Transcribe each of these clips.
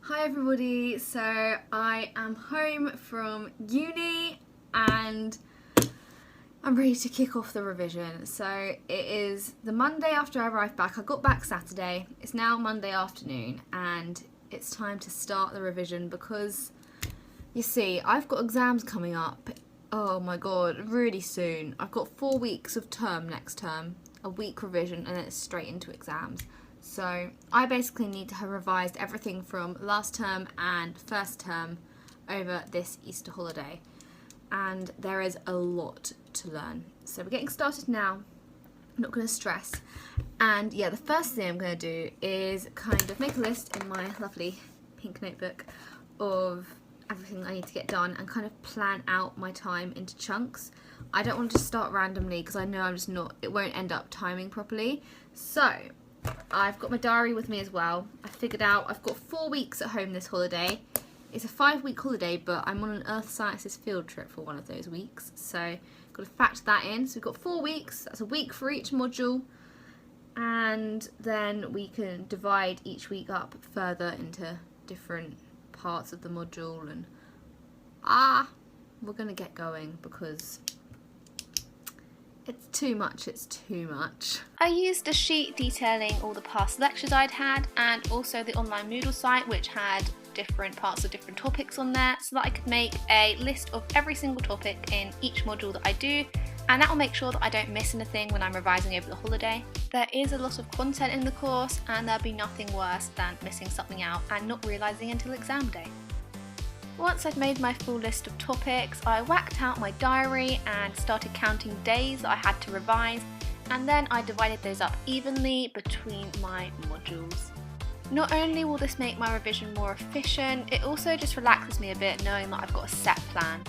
Hi everybody, so I am home from uni and I'm ready to kick off the revision. So it is the Monday after I arrived back. I got back Saturday, it's now Monday afternoon and it's time to start the revision because you see I've got exams coming up, oh my god, really soon. I've got 4 weeks of term next term, a week revision and then it's straight into exams. So I basically need to have revised everything from last term and first term over this Easter holiday. And there is a lot to learn. So we're getting started now. I'm not going to stress. And yeah, the first thing I'm going to do is kind of make a list in my lovely pink notebook of everything I need to get done and kind of plan out my time into chunks. I don't want to just start randomly because I know I'm just not, it won't end up timing properly. So I've got my diary with me as well. I figured out I've got 4 weeks at home this holiday. It's a 5-week holiday, but I'm on an Earth Sciences field trip for one of those weeks. So got to factor that in. So we've got 4 weeks, that's a week for each module. And then we can divide each week up further into different parts of the module. And we're going to get going because it's too much, it's too much. I used a sheet detailing all the past lectures I'd had and also the online Moodle site which had different parts of different topics on there so that I could make a list of every single topic in each module that I do, and that will make sure that I don't miss anything when I'm revising over the holiday. There is a lot of content in the course and there'll be nothing worse than missing something out and not realising until exam day. Once I'd made my full list of topics, I whacked out my diary and started counting days that I had to revise, and then I divided those up evenly between my modules. Not only will this make my revision more efficient, it also just relaxes me a bit knowing that I've got a set plan.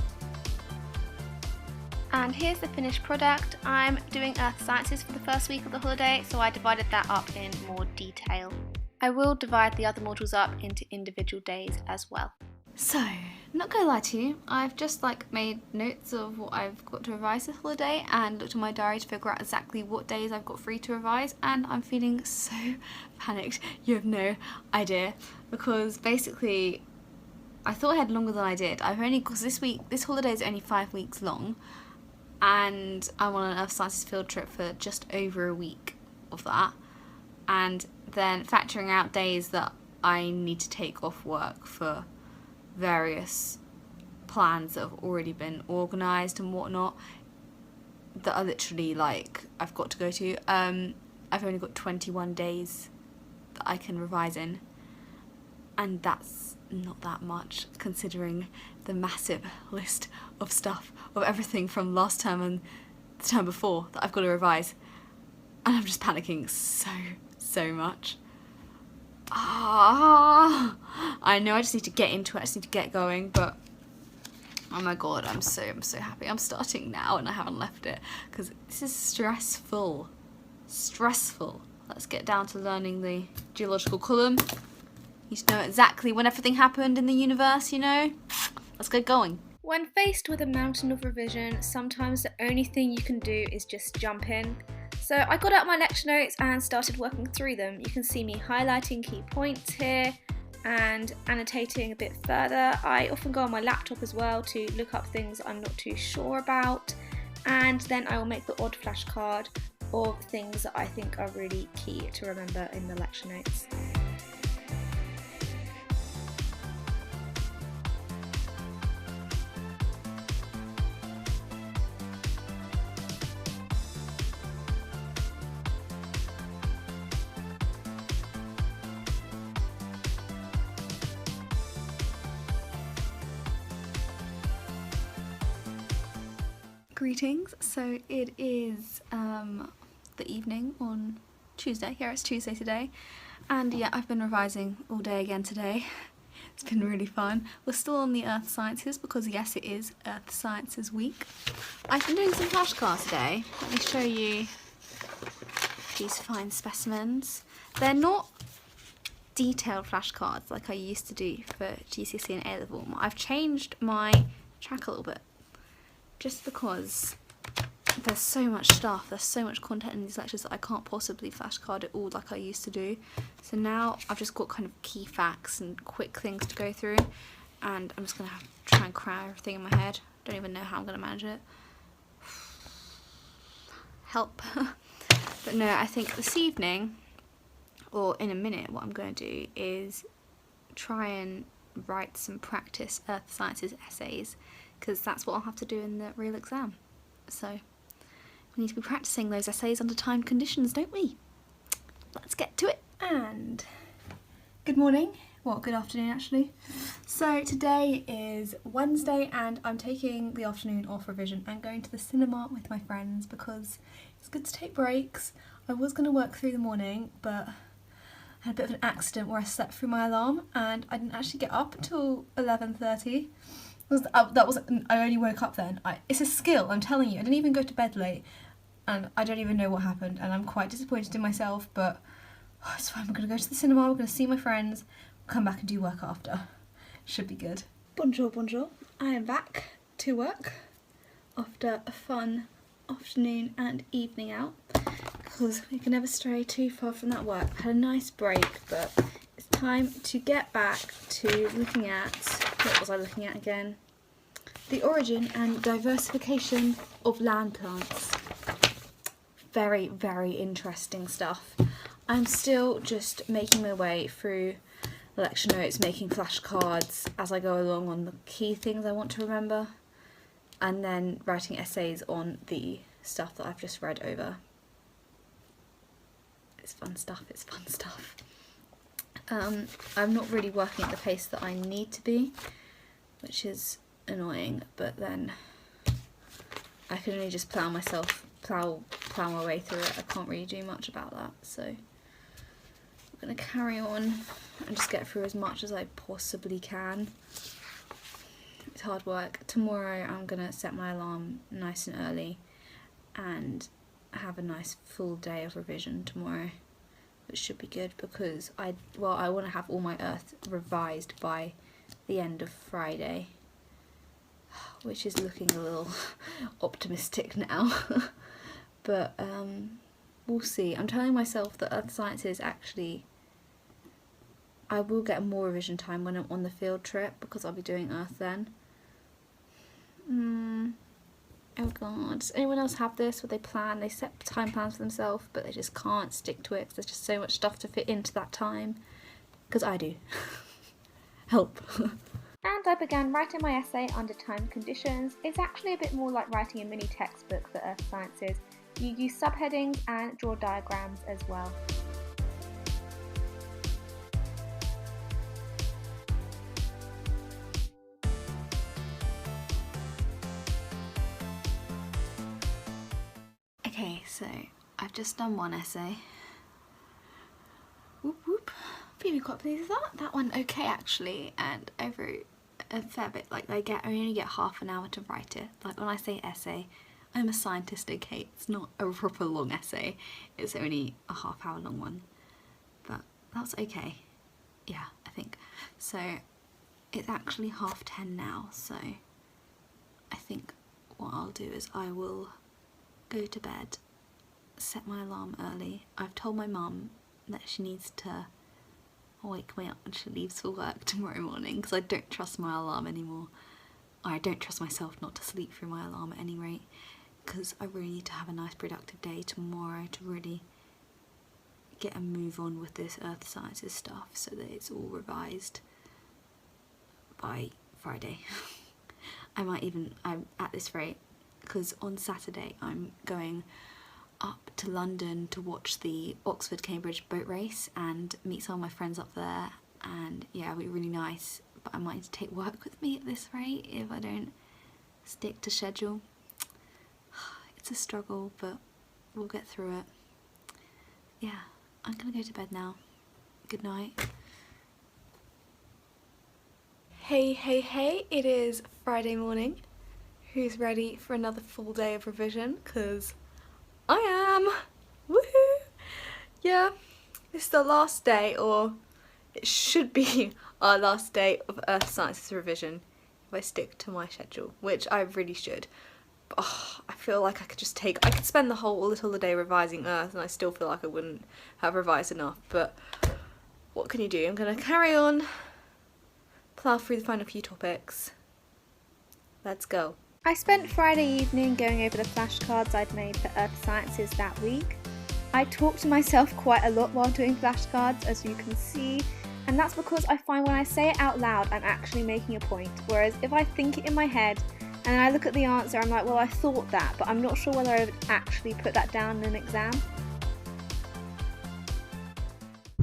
And here's the finished product. I'm doing Earth Sciences for the first week of the holiday, so I divided that up in more detail. I will divide the other modules up into individual days as well. So, not gonna lie to you, I've just made notes of what I've got to revise this holiday and looked at my diary to figure out exactly what days I've got free to revise, and I'm feeling so panicked. You have no idea, because basically I thought I had longer than I did. Because this holiday is only 5 weeks long and I'm on an Earth Sciences field trip for just over a week of that, and then factoring out days that I need to take off work for various plans that have already been organised and whatnot that are literally I've got to go to. I've only got 21 days that I can revise in, and that's not that much considering the massive list of stuff, of everything from last term and the term before that I've got to revise, and I'm just panicking so much. I know I just need to get into it, I just need to get going, but oh my god, I'm so happy I'm starting now and I haven't left it, because this is stressful. Let's get down to learning the geological column. You should know exactly when everything happened in the universe, you know? Let's get going. When faced with a mountain of revision, sometimes the only thing you can do is just jump in. So I got out my lecture notes and started working through them. You can see me highlighting key points here and annotating a bit further. I often go on my laptop as well to look up things I'm not too sure about, and then I will make the odd flashcard of things that I think are really key to remember in the lecture notes. Greetings, so it is the evening on Tuesday. It's Tuesday today, and yeah, I've been revising all day again today. It's been really fun. We're still on the Earth Sciences because yes, it is Earth Sciences week. I've been doing some flashcards today. Let me show you these fine specimens. They're not detailed flashcards like I used to do for GCSE and A-level. I've changed my track a little bit, just because there's so much stuff, there's so much content in these lectures that I can't possibly flashcard it all like I used to do. So now I've just got kind of key facts and quick things to go through, and I'm just going to have to try and cram everything in my head. Don't even know how I'm going to manage it. Help. But no, I think this evening, or in a minute, what I'm going to do is try and write some practice earth sciences essays, because that's what I'll have to do in the real exam. So we need to be practicing those essays under timed conditions, don't we? Let's get to it. And good morning, well, good afternoon actually. So today is Wednesday and I'm taking the afternoon off revision and going to the cinema with my friends because it's good to take breaks. I was going to work through the morning, but I had a bit of an accident where I slept through my alarm and I didn't actually get up until 11:30. I only woke up then. It's a skill, I'm telling you. I didn't even go to bed late and I don't even know what happened and I'm quite disappointed in myself, but it's fine. We're going to go to the cinema, we're going to see my friends, come back and do work after. Should be good. Bonjour, bonjour. I am back to work after a fun afternoon and evening out because we can never stray too far from that work. I had a nice break, but it's time to get back to looking at, what was I looking at again? The origin and diversification of land plants. Very, very interesting stuff. I'm still just making my way through lecture notes, making flashcards as I go along on the key things I want to remember, and then writing essays on the stuff that I've just read over. It's fun stuff, it's fun stuff. I'm not really working at the pace that I need to be, which is annoying, but then I can only just plough my way through it. I can't really do much about that, so I'm going to carry on and just get through as much as I possibly can. It's hard work. Tomorrow I'm going to set my alarm nice and early and have a nice full day of revision tomorrow, which should be good because I want to have all my earth revised by the end of Friday, which is looking a little optimistic now. But we'll see. I'm telling myself that earth sciences actually, I will get more revision time when I'm on the field trip because I'll be doing earth then. Oh god, does anyone else have this where they set time plans for themselves but they just can't stick to it because there's just so much stuff to fit into that time? Because I do. Help. And I began writing my essay under timed conditions. It's actually a bit more like writing a mini textbook for earth sciences. You use subheadings and draw diagrams as well. Okay, so I've just done one essay. Whoop whoop. Feeling quite pleased with that. That one okay actually, and I wrote a fair bit. Like I only get half an hour to write it. Like when I say essay, I'm a scientist, okay? It's not a proper long essay. It's only a half-hour long one, but that's okay. Yeah, I think. So it's actually 10:30 now, so I think what I'll do is I will go to bed, set my alarm early. I've told my mum that she needs to wake me up when she leaves for work tomorrow morning because I don't trust my alarm anymore. I don't trust myself not to sleep through my alarm at any rate, because I really need to have a nice productive day tomorrow to really get a move on with this earth sciences stuff so that it's all revised by Friday. I'm at this rate because on Saturday I'm going up to London to watch the Oxford-Cambridge boat race and meet some of my friends up there, and yeah, it'll be really nice, but I might need to take work with me at this rate if I don't stick to schedule. It's a struggle, but we'll get through it. Yeah, I'm gonna go to bed now. Good night. Hey, it is Friday morning. Who's ready for another full day of revision? Because I am! Woohoo! Yeah, this is the last day, or it should be our last day of Earth Sciences revision if I stick to my schedule, which I really should. I feel like I could spend the whole little day revising Earth and I still feel like I wouldn't have revised enough, but what can you do? I'm going to carry on, plough through the final few topics. Let's go. I spent Friday evening going over the flashcards I'd made for Earth Sciences that week. I talk to myself quite a lot while doing flashcards, as you can see, and that's because I find when I say it out loud I'm actually making a point, whereas if I think it in my head and I look at the answer, I'm like, well, I thought that, but I'm not sure whether I would actually put that down in an exam.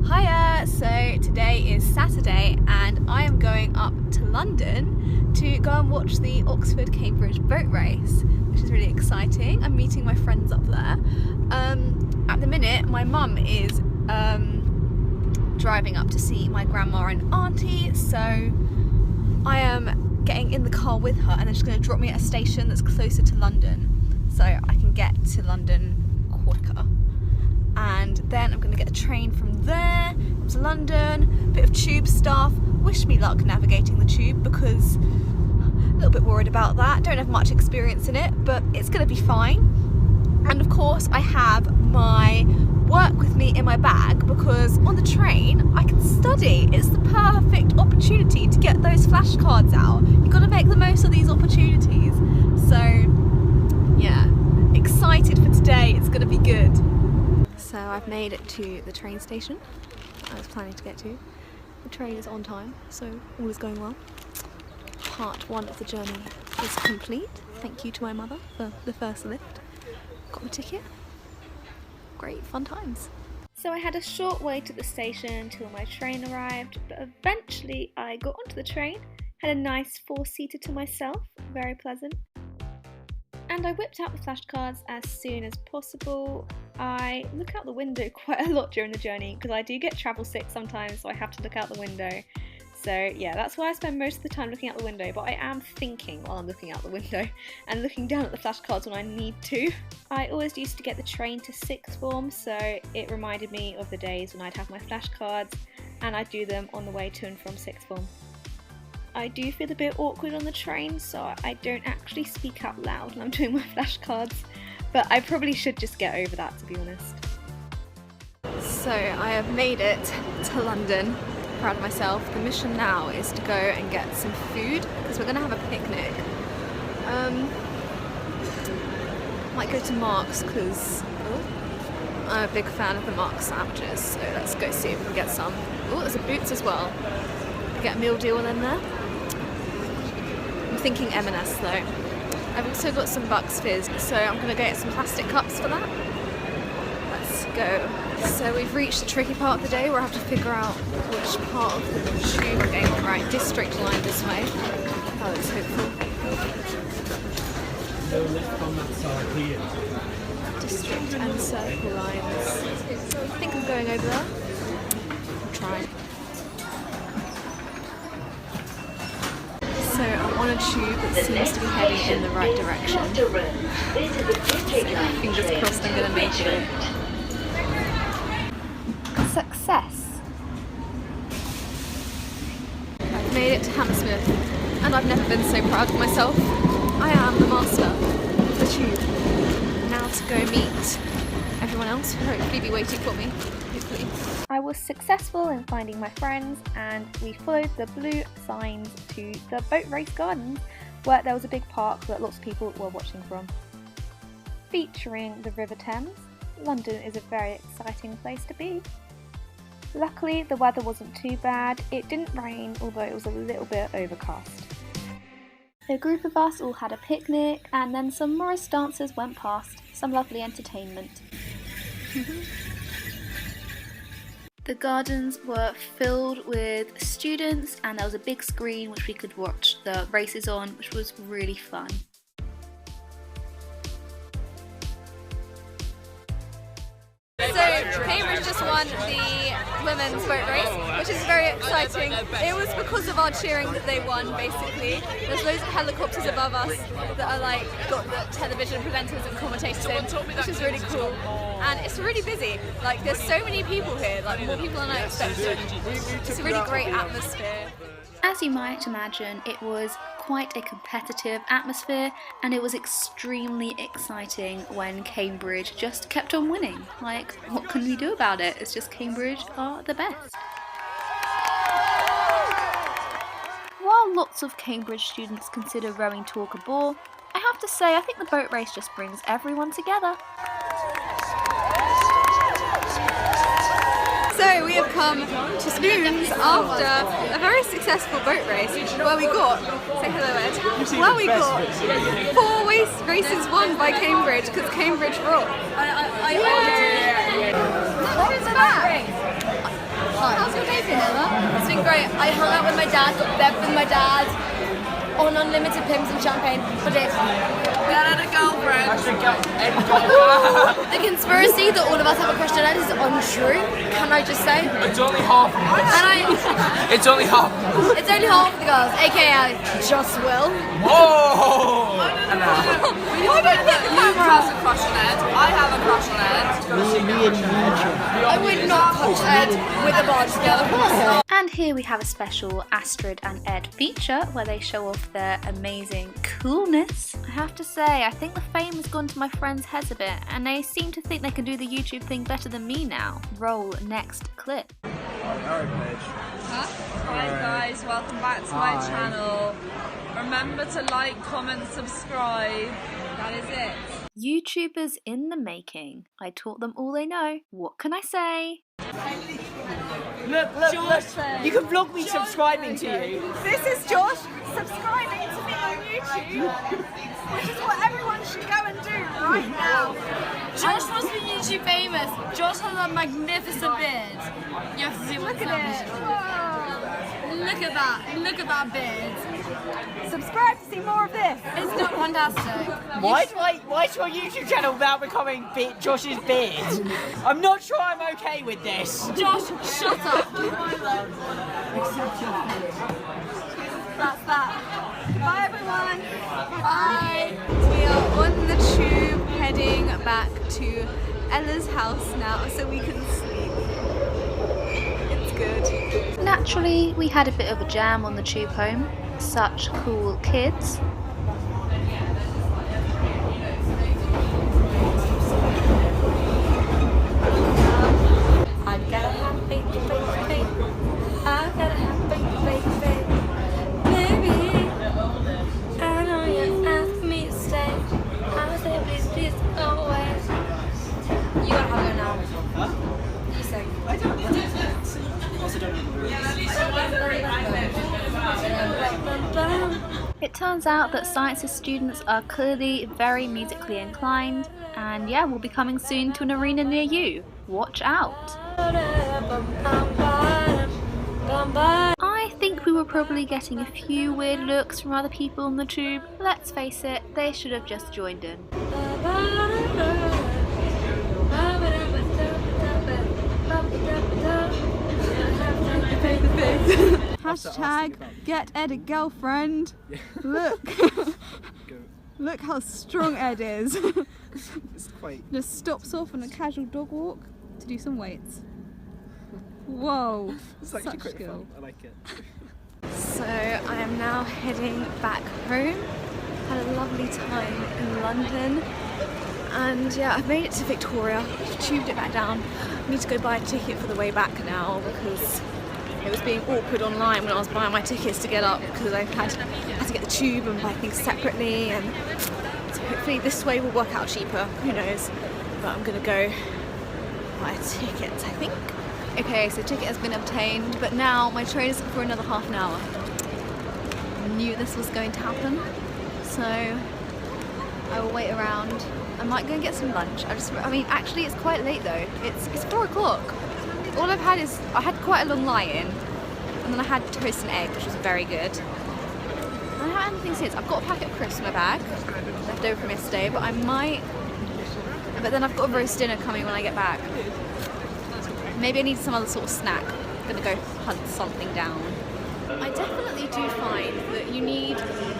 Hiya! So today is Saturday and I am going up to London to go and watch the Oxford-Cambridge boat race, which is really exciting. I'm meeting my friends up there. At the minute, my mum is driving up to see my grandma and auntie, so I am getting in the car with her and then she's going to drop me at a station that's closer to London so I can get to London quicker. And then I'm going to get a train from there to London, a bit of tube stuff. Wish me luck navigating the tube because I'm a little bit worried about that. Don't have much experience in it, but it's going to be fine. And of course I have my work with me in my bag because on the train I can study. It's the perfect opportunity to get those flashcards out. You've got to make the most of these opportunities. So yeah, excited for today. It's going to be good. So I've made it to the train station I was planning to get to. The train is on time, so all is going well. Part one of the journey is complete. Thank you to my mother for the first lift. Got my ticket. Great fun times. So I had a short wait at the station until my train arrived, but eventually I got onto the train, had a nice 4-seater to myself, very pleasant. And I whipped out the flashcards as soon as possible. I look out the window quite a lot during the journey because I do get travel sick sometimes, so I have to look out the window. So yeah, that's why I spend most of the time looking out the window, but I am thinking while I'm looking out the window and looking down at the flashcards when I need to. I always used to get the train to sixth form, so it reminded me of the days when I'd have my flashcards and I'd do them on the way to and from sixth form. I do feel a bit awkward on the train, so I don't actually speak out loud when I'm doing my flashcards, but I probably should just get over that, to be honest. So I have made it to London. Proud of myself. The mission now is to go and get some food because we're going to have a picnic. Might go to Mark's because I'm a big fan of the Mark's sandwiches, so let's go see if we can get some. Oh, there's a Boots as well. Get a meal deal in there. I'm thinking M&S though. I've also got some Bucks Fizz, so I'm going to get some plastic cups for that. Let's go. So we've reached the tricky part of the day where I have to figure out which part of the tube I'm going on. Right, District line this way. That looks hopeful. No left on that side here. District and Circle lines. I think I'm going over there. I'll try. So I'm on a tube that seems to be heading in the right direction. So fingers crossed I'm going to make it. Success! I've made it to Hammersmith and I've never been so proud of myself. I am the master of the tube. Now to go meet everyone else who will hopefully be waiting for me. Hopefully. I was successful in finding my friends and we followed the blue signs to the boat race gardens where there was a big park that lots of people were watching from. Featuring the River Thames, London is a very exciting place to be. Luckily the weather wasn't too bad, it didn't rain although it was a little bit overcast. A group of us all had a picnic and then some Morris dancers went past, some lovely entertainment. The gardens were filled with students and there was a big screen which we could watch the races on, which was really fun. So Cambridge just won the women's boat race, which is very exciting. It was because of our cheering that they won, basically. There's loads of helicopters above us that are like got the television presenters and commentators in, which is really cool. And it's really busy. Like there's so many people here, like more people than I expected. It's a really great atmosphere. As you might imagine, it was quite a competitive atmosphere, and it was extremely exciting when Cambridge just kept on winning. Like, what can we do about it? It's just Cambridge are the best. While lots of Cambridge students consider rowing talk a bore, I have to say I think the boat race just brings everyone together. So we have come to Spoons after a very successful boat race where we got, say hello Ed, where we got 4 races won by Cambridge because Cambridge rocked. What is that? How's your day been, Ella? It's been great. I hung out with my dad, got bed with my dad, on unlimited pims and champagne for days. Dad had a girlfriend. The conspiracy that all of us have a crush on Ed is untrue. Can I just say? It's only half. It's only half. It's only half of the girls, aka just Will. Whoa! Why don't you get the camera has a crush on Ed. I have a crush on Ed. I would not touch Ed with a bar together. And here we have a special Astrid and Ed feature where they show off their amazing coolness. I have to say, I think the fame has gone to my friends' heads a bit, and they seem to think they can do the YouTube thing better than me now. Roll next clip. Hi guys, welcome back to my channel. Remember to like, comment, subscribe. That is it. YouTubers in the making. I taught them all they know. What can I say? Look, you can vlog me subscribing to you. This is Josh subscribing to me on YouTube, which is what everyone should go and do right now. Josh wants to be YouTube famous. Josh has a magnificent beard. You have to see what's Look at that. Look at that beard. Subscribe to see more of this. Isn't it fantastic? Why is your YouTube channel now becoming Josh's beard? I'm not sure I'm okay with this. Josh, shut up. That's that. Bye everyone. Bye. We are on the tube heading back to Ella's house now so we can sleep. It's good. Naturally, we had a bit of a jam on the tube home. Such cool kids. I gotta have faith, faith, faith. I gotta have faith, faith, faith. Baby, I know you asked me to stay. I say please, please, always. You gotta have it now. You say. I don't. It turns out that sciences students are clearly very musically inclined, and yeah, we'll be coming soon to an arena near you. Watch out! I think we were probably getting a few weird looks from other people on the tube. Let's face it, they should have just joined in. Hashtag get Ed a girlfriend. Look. Look how strong Ed is. It's quite. Just stops off on a casual dog walk to do some weights. Whoa. It's actually such quite skill. fun. I like it. So I am now heading back home. Had a lovely time in London. And yeah, I've made it to Victoria. I've tubed it back down. I need to go buy a ticket for the way back now because it was being awkward online when I was buying my tickets to get up because I had to get the tube and buy things separately, and so hopefully this way will work out cheaper, who knows, but I'm gonna go buy a ticket, I think. Okay, so ticket has been obtained, but now my train is for another half an hour. I knew this was going to happen, so I will wait around. I might go and get some lunch. I mean, actually it's quite late though. It's 4 o'clock. All I've had is, I had quite a long lie-in, and then I had toast and egg, which was very good. I haven't had anything since. I've got a packet of crisps in my bag, left over from yesterday, but then I've got a roast dinner coming when I get back. Maybe I need some other sort of snack. I'm gonna go hunt something down. I definitely do find that you need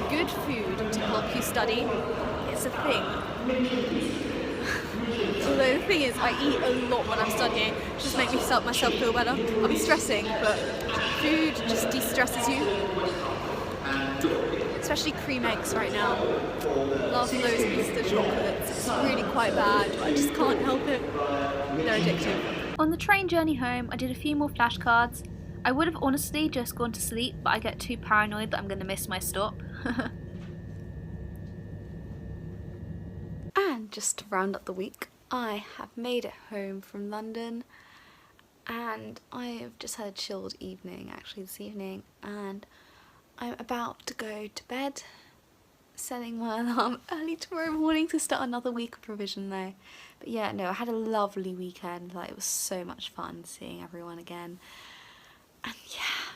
good food to help you study. It's a thing. Although the thing is, I eat a lot when I'm studying, just make myself feel better. I'll be stressing, but food just de-stresses you. It's especially cream eggs right now. Love those Easter chocolates. It's really quite bad, but I just can't help it. They're addictive. On the train journey home, I did a few more flashcards. I would have honestly just gone to sleep, but I get too paranoid that I'm going to miss my stop. And just to round up the week, I have made it home from London, and I have just had a chilled evening actually this evening, and I'm about to go to bed, setting my alarm early tomorrow morning to start another week of revision though. But yeah, no, I had a lovely weekend. Like, it was so much fun seeing everyone again, and yeah,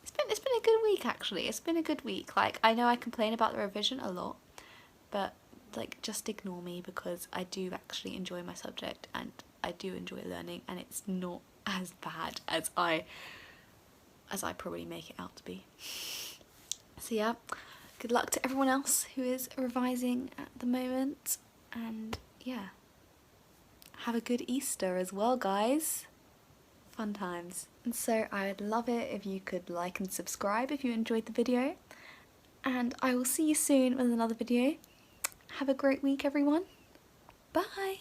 it's been a good week actually. It's been a good week. Like, I know I complain about the revision a lot, but like, just ignore me because I do actually enjoy my subject and I do enjoy learning, and it's not as bad as I probably make it out to be. So yeah, good luck to everyone else who is revising at the moment, and yeah, have a good Easter as well, guys. Fun times. And so I'd love it if you could like and subscribe if you enjoyed the video, and I will see you soon with another video. Have a great week, everyone. Bye.